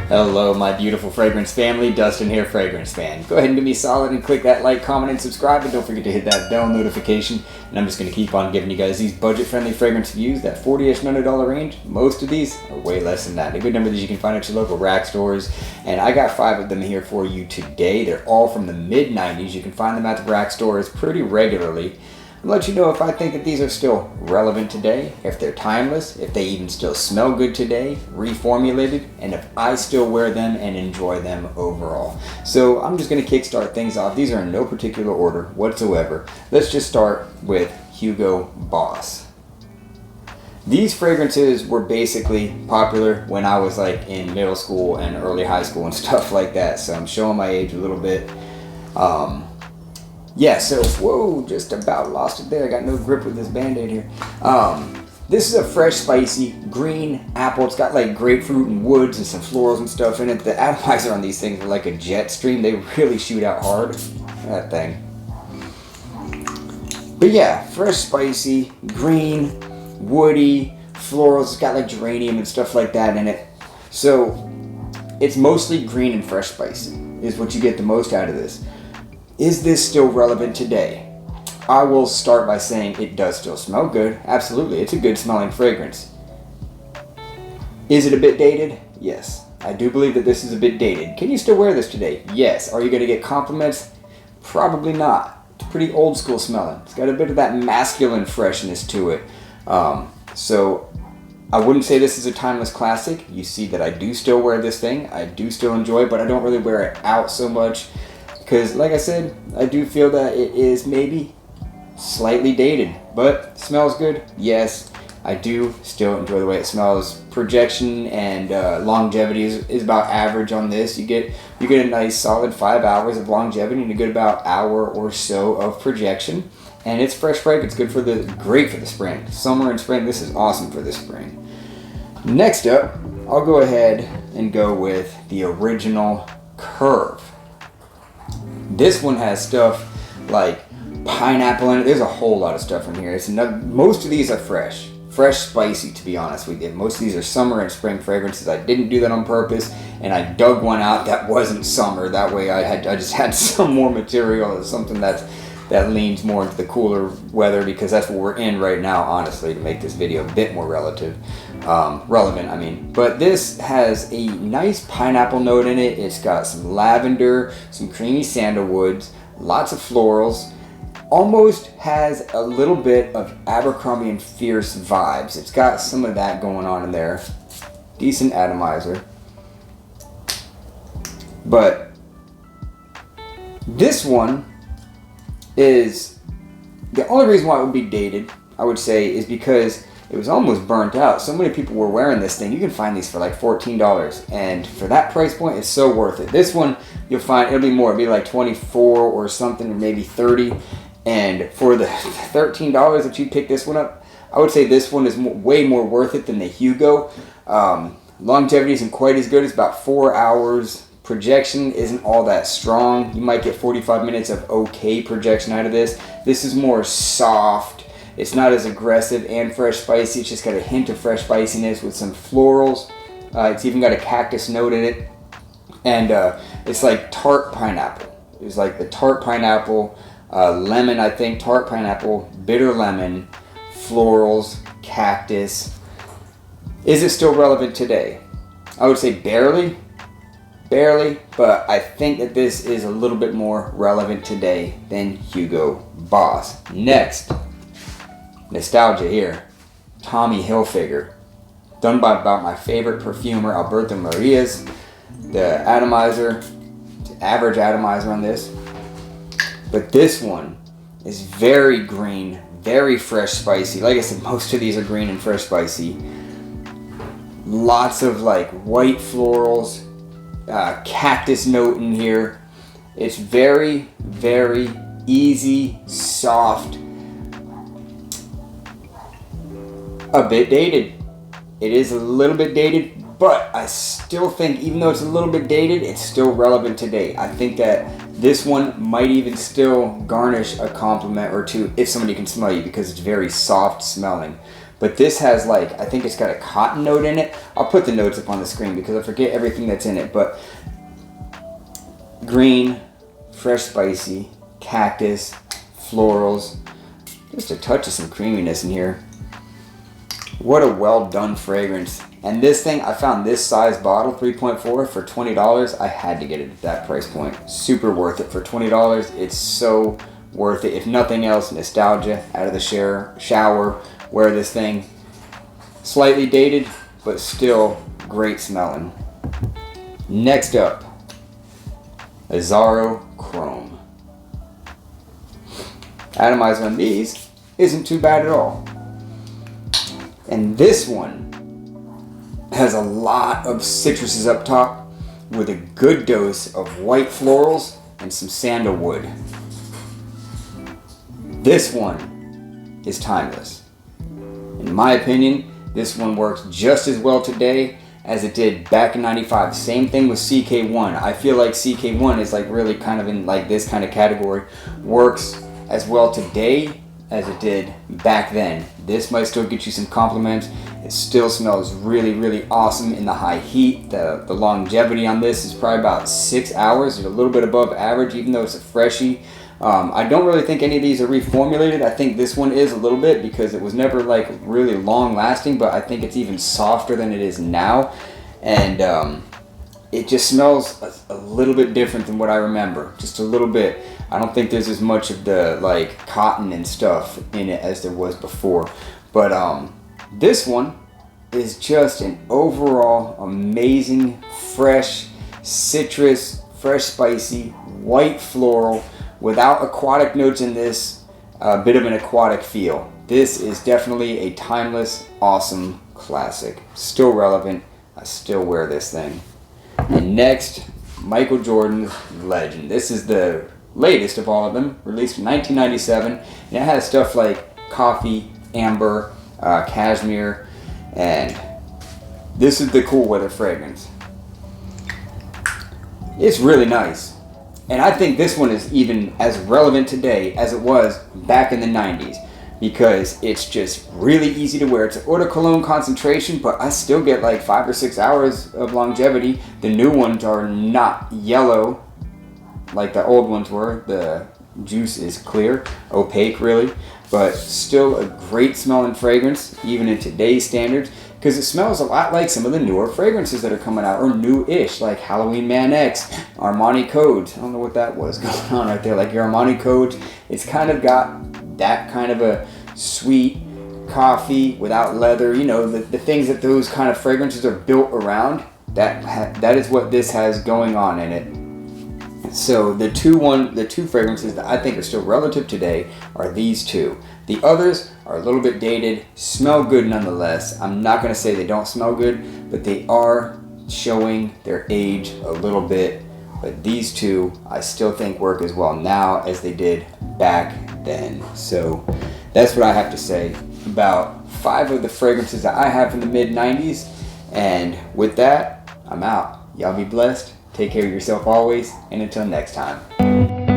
Hello, my beautiful fragrance family. Dustin here, Fragrance Fan. Go ahead and give me a solid and click that like, comment, and subscribe, and don't forget to hit that bell notification. And I'm just going to keep on giving you guys these budget-friendly fragrance reviews, that $40-ish $90 range. Most of these are way less than that. A good number that you can find at your local rack stores. And I got 5 of them here for you today. They're all from the mid-90s. You can find them at the rack stores pretty regularly. I'll let you know if I think that these are still relevant today, if they're timeless, if they even still smell good today, reformulated, and if I still wear them and enjoy them overall. So I'm just going to kickstart things off. These are in no particular order whatsoever. Let's just start with Hugo Boss. These fragrances were basically popular when I was like in middle school and early high school and stuff like that. So I'm showing my age a little bit. Yeah, so, whoa, just about lost it there. I got no grip with this Band-Aid here. This is a fresh, spicy, green apple. It's got like grapefruit and woods and some florals and stuff in it. The atomizer on these things are like a jet stream. They really shoot out hard. That thing. But yeah, fresh, spicy, green, woody, florals. It's got like geranium and stuff like that in it. So, it's mostly green and fresh spicy is what you get the most out of this. Is this still relevant today? I will start by saying it does still smell good. Absolutely, it's a good smelling fragrance. Is it a bit dated? Yes. I do believe that this is a bit dated. Can you still wear this today? Yes. Are you going to get compliments? Probably not. It's pretty old school smelling. It's got a bit of that masculine freshness to it. So I wouldn't say this is a timeless classic. You see that I do still wear this thing. I do still enjoy it, but I don't really wear it out so much. Because, like I said, I do feel that it is maybe slightly dated, but smells good. Yes, I do still enjoy the way it smells. Projection and longevity is about average on this. You get a nice solid 5 hours of longevity and a good about hour or so of projection. And it's fresh fragrance, great for the spring. Summer and spring, this is awesome for the spring. Next up, I'll go ahead and go with the original Curve. This one has stuff like pineapple in it. There's a whole lot of stuff in here. Most of these are fresh, spicy, to be honest with you. Most of these are summer and spring fragrances. I didn't do that on purpose, and I dug one out that wasn't summer. That way I just had some more material, something that leans more into the cooler weather, because that's what we're in right now, honestly, to make this video a bit more relevant. But this has a nice pineapple note in it. It's got some lavender, some creamy sandalwoods, lots of florals. Almost has a little bit of Abercrombie and Fierce vibes. It's got some of that going on in there. Decent atomizer. But this one is the only reason why it would be dated, I would say, is because it was almost burnt out. So many people were wearing this thing. You can find these for like $14, and for that price point, it's so worth it. This one, you'll find it'll be more. It'll be like 24 or something, or maybe 30. And for the $13 that you pick this one up, I would say this one is way more worth it than the Hugo. Longevity isn't quite as good. It's about 4 hours. Projection isn't all that strong. You might get 45 minutes of okay projection out of this. This is more soft. It's not as aggressive and fresh spicy. It's just got a hint of fresh spiciness with some florals. It's even got a cactus note in it. And it's like tart pineapple. It's like the tart pineapple, lemon, I think, tart pineapple, bitter lemon, florals, cactus. Is it still relevant today? I would say barely, but I think that this is a little bit more relevant today than Hugo Boss. Next, nostalgia here. Tommy Hilfiger, done by about my favorite perfumer, Alberto Marias. The atomizer, average atomizer on this. But this one is very green, very fresh spicy. Like I said, most of these are green and fresh spicy. Lots of like white florals, cactus note in here. It's very, very easy, soft, a bit dated. It is a little bit dated, but I still think, even though it's a little bit dated, it's still relevant today. I think that this one might even still garnish a compliment or two if somebody can smell you, because it's very soft smelling. But this has like, I think it's got a cotton note in it. I'll put the notes up on the screen because I forget everything that's in it. But green, fresh spicy, cactus, florals, just a touch of some creaminess in here. What a well done fragrance. And this thing, I found this size bottle, 3.4 for $20. I had to get it at that price point. Super worth it for $20. It's so worth it. If nothing else, nostalgia, out of the shower, wear this thing. Slightly dated, but still great smelling. Next up, Aaro Chrome. Atomizer on these isn't too bad at all. And this one has a lot of citruses up top with a good dose of white florals and some sandalwood. This one is timeless. In my opinion, this one works just as well today as it did back in '95. Same thing with CK1. I feel like CK1 is like really kind of in like this kind of category. Works as well today as it did back then. This might still get you some compliments. It still smells really, really awesome in the high heat. The longevity on this is probably about 6 hours. It's a little bit above average, even though it's a freshie. I don't really think any of these are reformulated. I think this one is a little bit because it was never like really long lasting, but I think it's even softer than it is now. And it just smells a little bit different than what I remember. Just a little bit. I don't think there's as much of the like cotton and stuff in it as there was before. But this one is just an overall amazing, fresh citrus, fresh spicy, white floral, without aquatic notes in this, a bit of an aquatic feel. This is definitely a timeless, awesome classic. Still relevant. I still wear this thing. And next, Michael Jordan's Legend. This is the latest of all of them, released in 1997. And it has stuff like coffee, amber, cashmere, and this is the cool weather fragrance. It's really nice. And I think this one is even as relevant today as it was back in the 90s because it's just really easy to wear. It's an eau de cologne concentration, but I still get like 5 or 6 hours of longevity. The new ones are not yellow like the old ones were. The juice is clear, opaque really, but still a great smelling fragrance even in today's standards because it smells a lot like some of the newer fragrances that are coming out, or new-ish, like Halloween Man X, Armani Codes. I don't know what that was going on right there, like your Armani Codes. It's kind of got that kind of a sweet coffee without leather, you know, the things that those kind of fragrances are built around. That is what this has going on in it. So the two fragrances that I think are still relative today are these two. The others are a little bit dated, smell good nonetheless. I'm not going to say they don't smell good, but they are showing their age a little bit. But these two I still think work as well now as they did back then. So that's what I have to say about 5 of the fragrances that I have from the mid-90s. And with that, I'm out. Y'all be blessed. Take care of yourself always, and until next time.